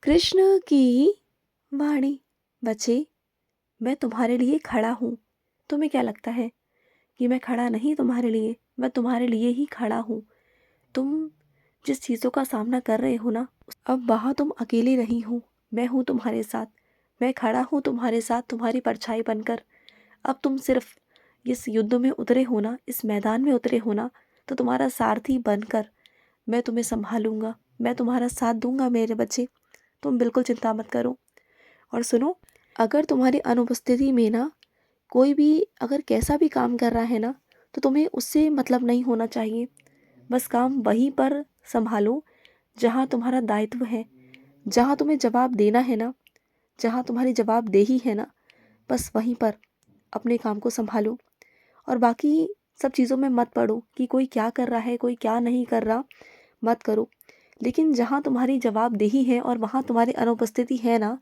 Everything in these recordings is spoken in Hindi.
कृष्ण की वाणी। बच्चे, मैं तुम्हारे लिए खड़ा हूँ। तुम्हें क्या लगता है कि मैं खड़ा नहीं तुम्हारे लिए? मैं तुम्हारे लिए ही खड़ा हूँ। तुम जिस चीज़ों का सामना कर रहे हो ना, अब वहाँ तुम अकेले नहीं हो। मैं हूँ तुम्हारे साथ। मैं खड़ा हूँ तुम्हारे साथ, तुम्हारी परछाई बनकर। अब तुम सिर्फ इस युद्ध में उतरे हो ना, इस मैदान में उतरे हो ना, तो तुम्हारा सारथी बनकर मैं तुम्हें संभालूंगा। मैं तुम्हारा साथ दूंगा मेरे बच्चे। तुम बिल्कुल चिंता मत करो। और सुनो, अगर तुम्हारी अनुपस्थिति में ना कोई भी अगर कैसा भी काम कर रहा है ना, तो तुम्हें उससे मतलब नहीं होना चाहिए। बस काम वहीं पर संभालो जहाँ तुम्हारा दायित्व है, जहाँ तुम्हें जवाब देना है ना, जहाँ तुम्हारी जवाबदेही है ना, बस वहीं पर अपने काम को संभालो। और बाकी सब चीज़ों में मत पड़ो कि कोई क्या कर रहा है, कोई क्या नहीं कर रहा, मत करो। लेकिन जहाँ तुम्हारी जवाबदेही है और वहाँ तुम्हारी अनुपस्थिति है ना,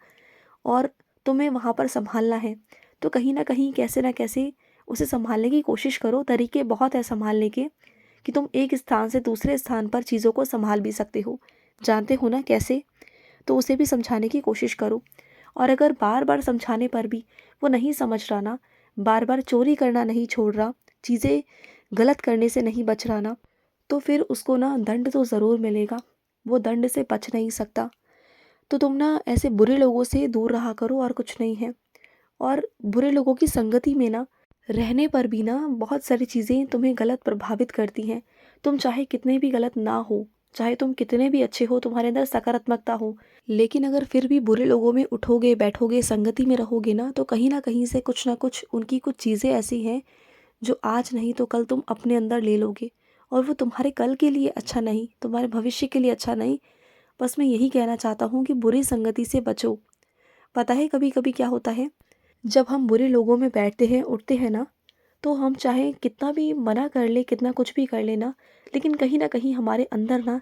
और तुम्हें वहाँ पर संभालना है, तो कहीं ना कहीं कैसे ना कैसे उसे संभालने की कोशिश करो। तरीके बहुत है संभालने के कि तुम एक स्थान से दूसरे स्थान पर चीज़ों को संभाल भी सकते हो। जानते हो ना कैसे? तो उसे भी समझाने की कोशिश करो। और अगर बार बार समझाने पर भी वो नहीं समझ रहा ना, बार बार चोरी करना नहीं छोड़ रहा, चीज़ें गलत करने से नहीं बच रहा ना, तो फिर उसको ना दंड तो ज़रूर मिलेगा। वो दंड से बच नहीं सकता। तो तुम ना ऐसे बुरे लोगों से दूर रहा करो, और कुछ नहीं है। और बुरे लोगों की संगति में ना रहने पर भी ना बहुत सारी चीज़ें तुम्हें गलत प्रभावित करती हैं। तुम चाहे कितने भी गलत ना हो, चाहे तुम कितने भी अच्छे हो, तुम्हारे अंदर सकारात्मकता हो, लेकिन अगर फिर भी बुरे लोगों में उठोगे, बैठोगे, संगति में रहोगे ना कहीं से कुछ ना कुछ उनकी कुछ चीज़ें ऐसी हैं जो आज नहीं तो कल तुम अपने अंदर ले लोगे। और वो तुम्हारे कल के लिए अच्छा नहीं, तुम्हारे भविष्य के लिए अच्छा नहीं। बस मैं यही कहना चाहता हूँ कि बुरी संगति से बचो। पता है कभी कभी क्या होता है, जब हम बुरे लोगों में बैठते हैं, उठते हैं ना, तो हम चाहे कितना भी मना कर ले, कितना कुछ भी कर लेना, लेकिन कहीं ना कहीं हमारे अंदर ना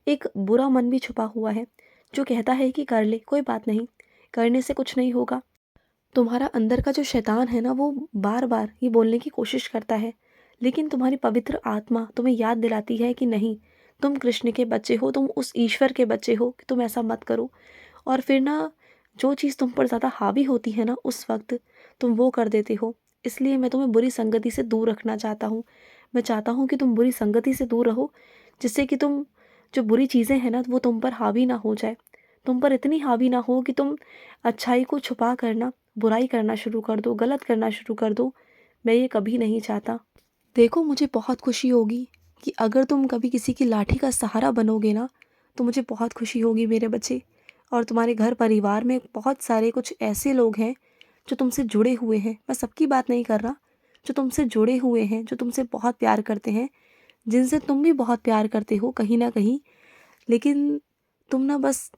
एक बुरा मन भी छुपा हुआ है जो कहता है कि कर ले, कोई बात नहीं, करने से कुछ नहीं होगा। तुम्हारा अंदर का जो शैतान है ना, वो बार बार ये बोलने की कोशिश करता है, लेकिन तुम्हारी पवित्र आत्मा तुम्हें याद दिलाती है कि नहीं, तुम कृष्ण के बच्चे हो, तुम उस ईश्वर के बच्चे हो कि तुम ऐसा मत करो। और फिर ना जो चीज़ तुम पर ज़्यादा हावी होती है ना, उस वक्त तुम वो कर देते हो। इसलिए मैं तुम्हें बुरी संगति से दूर रखना चाहता हूँ। मैं चाहता हूँ कि तुम बुरी संगति से दूर रहो, जिससे कि तुम जो बुरी चीज़ें हैं ना, वो तुम पर हावी ना हो जाए। तुम पर इतनी हावी ना हो कि तुम अच्छाई को छुपा करना बुराई करना शुरू कर दो, गलत करना शुरू कर दो। मैं ये कभी नहीं चाहता। देखो, मुझे बहुत खुशी होगी कि अगर तुम कभी किसी की लाठी का सहारा बनोगे ना, तो मुझे बहुत खुशी होगी मेरे बच्चे। और तुम्हारे घर परिवार में बहुत सारे कुछ ऐसे लोग हैं जो तुमसे जुड़े हुए हैं। मैं सबकी बात नहीं कर रहा, जो तुमसे जुड़े हुए हैं, जो तुमसे बहुत प्यार करते हैं, जिनसे तुम भी बहुत प्यार करते हो कहीं ना कहीं। लेकिन तुम ना बस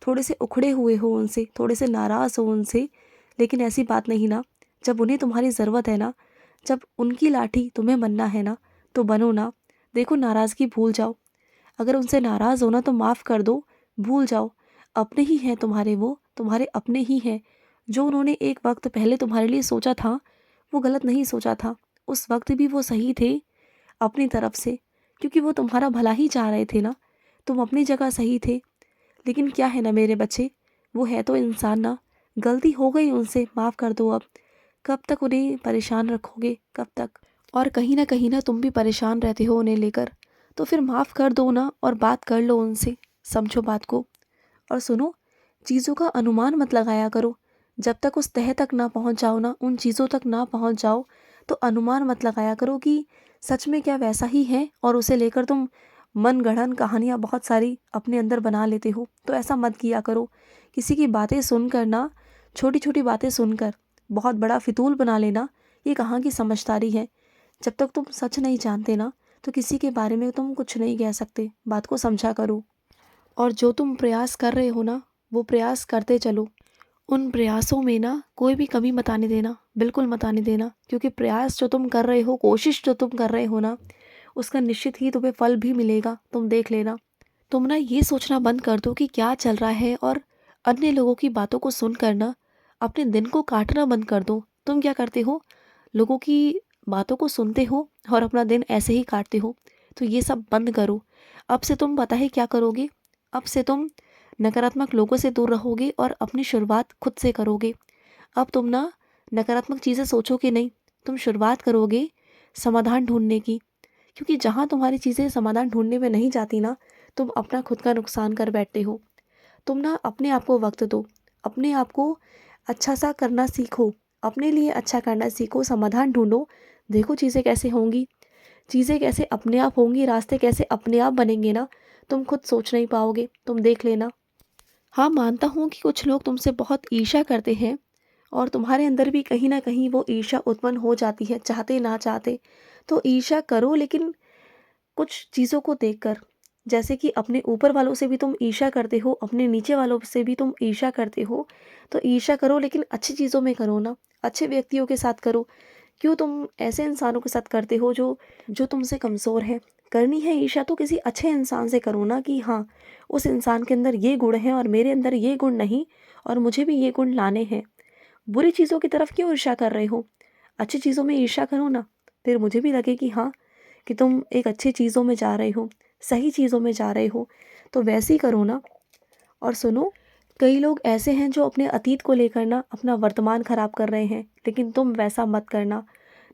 थोड़े से उखड़े हुए हो उनसे, थोड़े से नाराज़ हो उनसे। लेकिन ऐसी बात नहीं ना, जब उन्हें तुम्हारी ज़रूरत है ना, जब उनकी लाठी तुम्हें बनना है ना, तो बनो ना। देखो, नाराज़गी भूल जाओ। अगर उनसे नाराज़ हो ना, तो माफ़ कर दो, भूल जाओ। अपने ही हैं तुम्हारे, वो तुम्हारे अपने ही हैं। जो उन्होंने एक वक्त पहले तुम्हारे लिए सोचा था, वो गलत नहीं सोचा था। उस वक्त भी वो सही थे अपनी तरफ से, क्योंकि वो तुम्हारा भला ही चाह रहे थे ना। तुम अपनी जगह सही थे। लेकिन क्या है ना मेरे बच्चे, वो है तो इंसान ना। गलती हो गई उनसे, माफ़ कर दो अब। कब तक उन्हें परेशान रखोगे, कब तक? और कहीं ना तुम भी परेशान रहते हो उन्हें लेकर। तो फिर माफ़ कर दो ना, और बात कर लो उनसे। समझो बात को। और सुनो, चीज़ों का अनुमान मत लगाया करो। जब तक उस तह तक ना पहुंच जाओ ना, उन चीज़ों तक ना पहुंच जाओ, तो अनुमान मत लगाया करो कि सच में क्या वैसा ही है, और उसे लेकर तुम मन गढ़ंत कहानियाँ बहुत सारी अपने अंदर बना लेते हो। तो ऐसा मत किया करो। किसी की बातें सुनकर ना, छोटी छोटी बातें सुनकर बहुत बड़ा फितूल बना लेना, ये कहाँ की समझदारी है? जब तक तुम सच नहीं जानते ना, तो किसी के बारे में तुम कुछ नहीं कह सकते। बात को समझा करो। और जो तुम प्रयास कर रहे हो ना, वो प्रयास करते चलो। उन प्रयासों में ना कोई भी कमी मत आने देना, बिल्कुल मत आने देना। क्योंकि प्रयास जो तुम कर रहे हो, कोशिश जो तुम कर रहे हो ना, उसका निश्चित ही तुम्हें फल भी मिलेगा, तुम देख लेना। तुम ना ये सोचना बंद कर दो कि क्या चल रहा है, और अन्य लोगों की बातों को सुनकर ना अपने दिन को काटना बंद कर दो। तुम क्या करते हो? लोगों की बातों को सुनते हो और अपना दिन ऐसे ही काटते हो। तो ये सब बंद करो। अब से तुम पता है क्या करोगे? अब से तुम नकारात्मक लोगों से दूर रहोगे और अपनी शुरुआत खुद से करोगे। अब तुम ना नकारात्मक चीज़ें सोचोगे नहीं, तुम शुरुआत करोगे समाधान ढूँढने की। क्योंकि जहाँ तुम्हारी चीज़ें समाधान ढूँढने में नहीं जाती ना, तुम अपना खुद का नुकसान कर बैठते हो। तुम ना अपने आप को वक़्त दो, अपने आप को अच्छा-सा करना सीखो, अपने लिए अच्छा करना सीखो, समाधान ढूँढो, देखो चीज़ें कैसे होंगी, चीज़ें कैसे अपने आप होंगी, रास्ते कैसे अपने आप बनेंगे ना, तुम खुद सोच नहीं पाओगे, तुम देख लेना। हाँ, मानता हूँ कि कुछ लोग तुमसे बहुत ईर्ष्या करते हैं और तुम्हारे अंदर भी कहीं न कहीं वो ईर्ष्या उत्पन्न हो जाती है, चाहते ना चाहते। तो ईर्ष्या करो, लेकिन कुछ चीज़ों को देखकर, जैसे कि अपने ऊपर वालों से भी तुम ईर्ष्या करते हो, अपने नीचे वालों से भी तुम ईर्ष्या करते हो, तो ईर्ष्या करो लेकिन अच्छी चीज़ों में करो ना, अच्छे व्यक्तियों के साथ करो। क्यों तुम ऐसे इंसानों के साथ करते हो जो तुमसे कमज़ोर हैं? करनी है ईर्ष्या तो किसी अच्छे इंसान से करो ना, कि हाँ, उस इंसान के अंदर ये गुण हैं और मेरे अंदर ये गुण नहीं, और मुझे भी ये गुण लाने हैं। बुरी चीज़ों की तरफ क्यों ईर्ष्या कर रहे हो? अच्छी चीज़ों में ईर्ष्या करो ना, फिर मुझे भी लगे कि हाँ, कि तुम एक अच्छी चीज़ों में जा रहे हो, सही चीज़ों में जा रहे हो, तो वैसे ही करो ना। और सुनो, कई लोग ऐसे हैं जो अपने अतीत को लेकर ना अपना वर्तमान ख़राब कर रहे हैं, लेकिन तुम वैसा मत करना।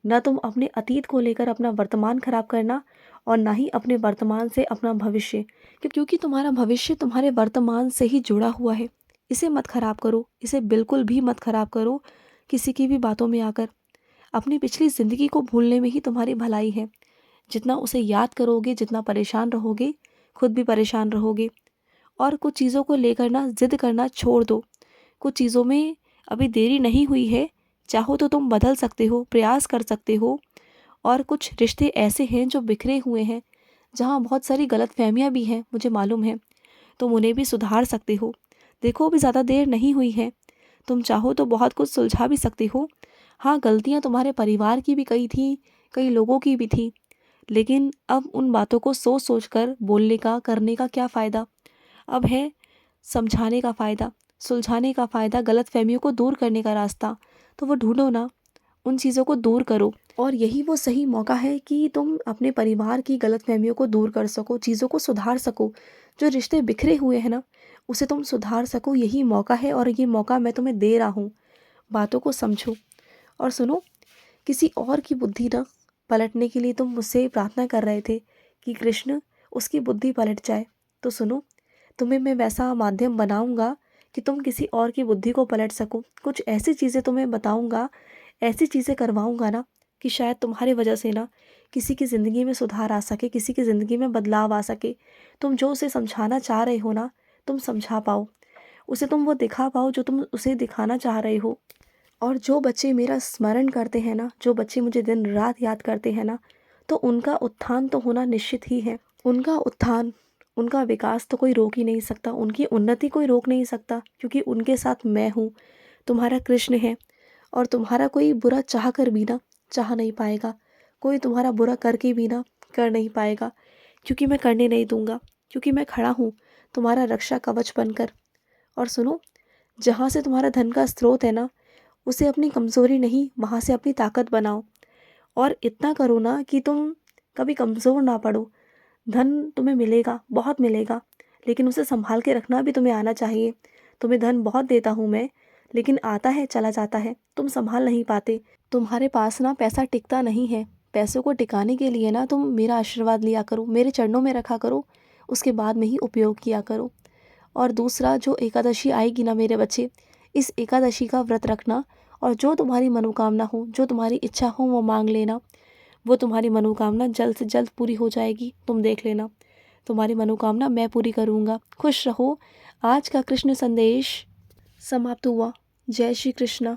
ना तुम अपने अतीत को लेकर अपना वर्तमान ख़राब करना, और ना ही अपने वर्तमान से अपना भविष्य, क्योंकि तुम्हारा भविष्य तुम्हारे वर्तमान से ही जुड़ा हुआ है। इसे मत ख़राब करो, इसे बिल्कुल भी मत ख़राब करो किसी की भी बातों में आकर। अपनी पिछली ज़िंदगी को भूलने में ही तुम्हारी भलाई है। जितना उसे याद करोगे, जितना परेशान रहोगे, खुद भी परेशान रहोगे। और कुछ चीज़ों को लेकर ना ज़िद करना छोड़ दो। कुछ चीज़ों में अभी देरी नहीं हुई है, चाहो तो तुम बदल सकते हो, प्रयास कर सकते हो। और कुछ रिश्ते ऐसे हैं जो बिखरे हुए हैं, जहाँ बहुत सारी गलतफ़हमियाँ भी हैं, मुझे मालूम है। तुम उन्हें भी सुधार सकते हो। देखो, अभी ज़्यादा देर नहीं हुई है, तुम चाहो तो बहुत कुछ सुलझा भी सकते हो। हाँ, गलतियाँ तुम्हारे परिवार की भी कई थी, कई लोगों की भी थी, लेकिन अब उन बातों को सोच-सोच कर बोलने का, करने का क्या फ़ायदा? अब है समझाने का फ़ायदा, सुलझाने का फ़ायदा, गलतफ़हमियों को दूर करने का रास्ता। तो वो ढूँढो ना, उन चीज़ों को दूर करो। और यही वो सही मौका है कि तुम अपने परिवार की गलतफ़हमियों को दूर कर सको, चीज़ों को सुधार सको। जो रिश्ते बिखरे हुए हैं ना, उसे तुम सुधार सको, यही मौका है और ये मौका मैं तुम्हें दे रहा हूँ। बातों को समझो। और सुनो, किसी और की बुद्धि ना पलटने के लिए तुम मुझसे प्रार्थना कर रहे थे कि कृष्ण, उसकी बुद्धि पलट जाए। तो सुनो, तुम्हें मैं वैसा माध्यम बनाऊंगा कि तुम किसी और की बुद्धि को पलट सको। कुछ ऐसी चीज़ें तुम्हें बताऊंगा, ऐसी चीज़ें करवाऊंगा ना, कि शायद तुम्हारी वजह से ना किसी की ज़िंदगी में सुधार आ सके, किसी की ज़िंदगी में बदलाव आ सके। तुम जो उसे समझाना चाह रहे हो ना, तुम समझा पाओ, उसे तुम वो दिखा पाओ जो तुम उसे दिखाना चाह रहे हो। और जो बच्चे मेरा स्मरण करते हैं ना, जो बच्चे मुझे दिन रात याद करते हैं ना, तो उनका उत्थान तो होना निश्चित ही है। उनका उत्थान, उनका विकास तो कोई रोक ही नहीं सकता, उनकी उन्नति कोई रोक नहीं सकता, क्योंकि उनके साथ मैं हूँ, तुम्हारा कृष्ण है। और तुम्हारा कोई बुरा चाह कर भी ना चाह नहीं पाएगा, कोई तुम्हारा बुरा करके भी ना कर नहीं पाएगा, क्योंकि मैं करने नहीं दूंगा, क्योंकि मैं खड़ा हूँ तुम्हारा रक्षा कवच बनकर। और सुनो, जहाँ से तुम्हारा धन का स्रोत है ना, उसे अपनी कमज़ोरी नहीं, वहाँ से अपनी ताकत बनाओ। और इतना करो ना कि तुम कभी कमज़ोर ना पड़ो। धन तुम्हें मिलेगा, बहुत मिलेगा, लेकिन उसे संभाल के रखना भी तुम्हें आना चाहिए। तुम्हें धन बहुत देता हूँ मैं, लेकिन आता है चला जाता है, तुम संभाल नहीं पाते। तुम्हारे पास ना पैसा टिकता नहीं है। पैसों को टिकाने के लिए ना तुम मेरा आशीर्वाद लिया करो, मेरे चरणों में रखा करो, उसके बाद में ही उपयोग किया करो। और दूसरा, जो एकादशी आएगी ना मेरे बच्चे, इस एकादशी का व्रत रखना, और जो तुम्हारी मनोकामना हो, जो तुम्हारी इच्छा हो, वो मांग लेना। वो तुम्हारी मनोकामना जल्द से जल्द पूरी हो जाएगी, तुम देख लेना। तुम्हारी मनोकामना मैं पूरी करूँगा। खुश रहो। आज का कृष्ण संदेश समाप्त हुआ। जय श्री कृष्ण।